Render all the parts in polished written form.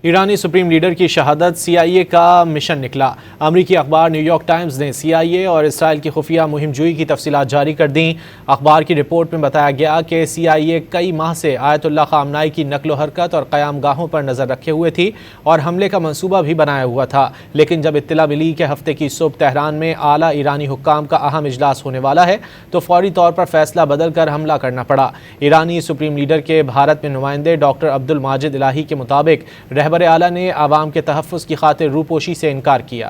ایرانی supreme leader کی شہادت CIA کا مشن نکلا۔ امریکی اخبار نیو یارک ٹائمز نے CIA اور اسرائیل کی خفیہ مہم جوئی کی تفصیلات جاری کر دیں۔ اخبار کی رپورٹ میں بتایا گیا کہ CIA کئی ماہ سے آیت اللہ خامنائی کی نقل و حرکت اور قیام گاہوں پر نظر رکھے ہوئے تھی اور حملے کا منصوبہ بھی بنایا ہوا تھا، لیکن جب اطلاع ملی کہ ہفتے کی صبح تہران میں اعلیٰ ایرانی حکام کا اہم اجلاس ہونے والا ہے تو فوری طور پر فیصلہ بدل کر حملہ کرنا پڑا۔ ایرانی سپریم لیڈر کے بھارت میں نمائندے ڈاکٹر عبدالماجد الہی کے مطابق رہبر اعلیٰ نے عوام کے تحفظ کی خاطر روپوشی سے انکار کیا۔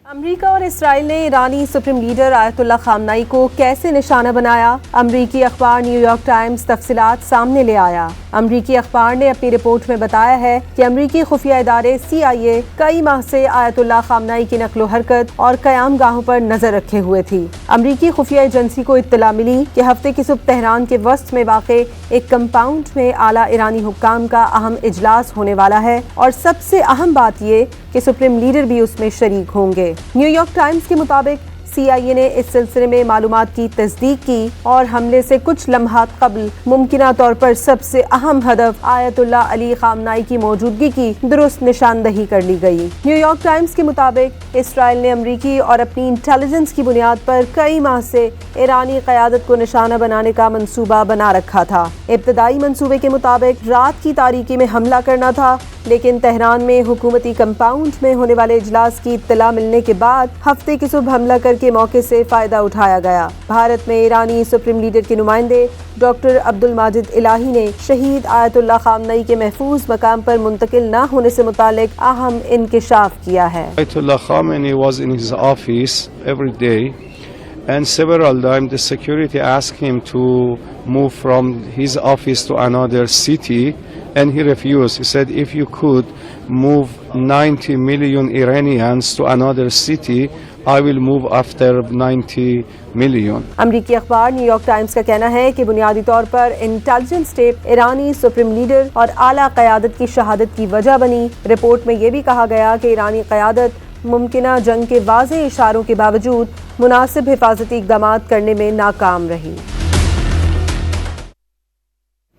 امریکہ اور اسرائیل نے ایرانی سپریم لیڈر آیت اللہ خامنائی کو کیسے نشانہ بنایا؟ امریکی اخبار نیو یارک ٹائمز تفصیلات سامنے لے آیا۔ امریکی اخبار نے اپنی رپورٹ میں بتایا ہے کہ امریکی خفیہ ادارے CIA کئی ماہ سے آیت اللہ خامنائی کی نقل و حرکت اور قیام گاہوں پر نظر رکھے ہوئے تھی۔ امریکی خفیہ ایجنسی کو اطلاع ملی کہ ہفتے کی صبح تہران کے وسط میں واقع ایک کمپاؤنڈ میں اعلیٰ ایرانی حکام کا اہم اجلاس ہونے والا ہے اور سب سے اہم بات یہ کہ سپریم لیڈر بھی اس میں شریک ہوں گے۔ نیو یارک ٹائمز کے مطابق CIA نے اس سلسلے میں معلومات کی تصدیق کی اور حملے سے کچھ لمحات قبل ممکنہ طور پر سب سے اہم ہدف آیت اللہ علی خامنائی کی موجودگی کی درست نشاندہی کر لی گئی۔ نیو یارک ٹائمز کے مطابق اسرائیل نے امریکی اور اپنی انٹیلیجنس کی بنیاد پر کئی ماہ سے ایرانی قیادت کو نشانہ بنانے کا منصوبہ بنا رکھا تھا۔ ابتدائی منصوبے کے مطابق رات کی تاریکی میں حملہ کرنا تھا، لیکن تہران میں حکومتی کمپاؤنڈ میں ہونے والے اجلاس کی اطلاع ملنے کے بعد ہفتے کی صبح حملہ کر کے موقع سے فائدہ اٹھایا گیا۔ بھارت میں ایرانی سپریم لیڈر کے نمائندے ڈاکٹر عبدالماجد الہی نے شہید آیت اللہ خامنائی کے محفوظ مقام پر منتقل نہ ہونے سے متعلق اہم انکشاف کیا ہے۔ آیت اللہ خامنائی was in his office every day and several times the security asked him to move from his office to another city and he refused. He said if you could move 90 million Iranians to another city I will move after 90 million. امریکی اخبار new York Times کا کہنا ہے کہ بنیادی طور پر intelligence tape ایرانی supreme leader اور اعلیٰ قیادت کی شہادت کی وجہ بنی۔ رپورٹ میں یہ بھی کہا گیا کہ ایرانی قیادت ممکنہ جنگ کے واضح اشاروں کے باوجود مناسب حفاظتی اقدامات کرنے میں ناکام رہی۔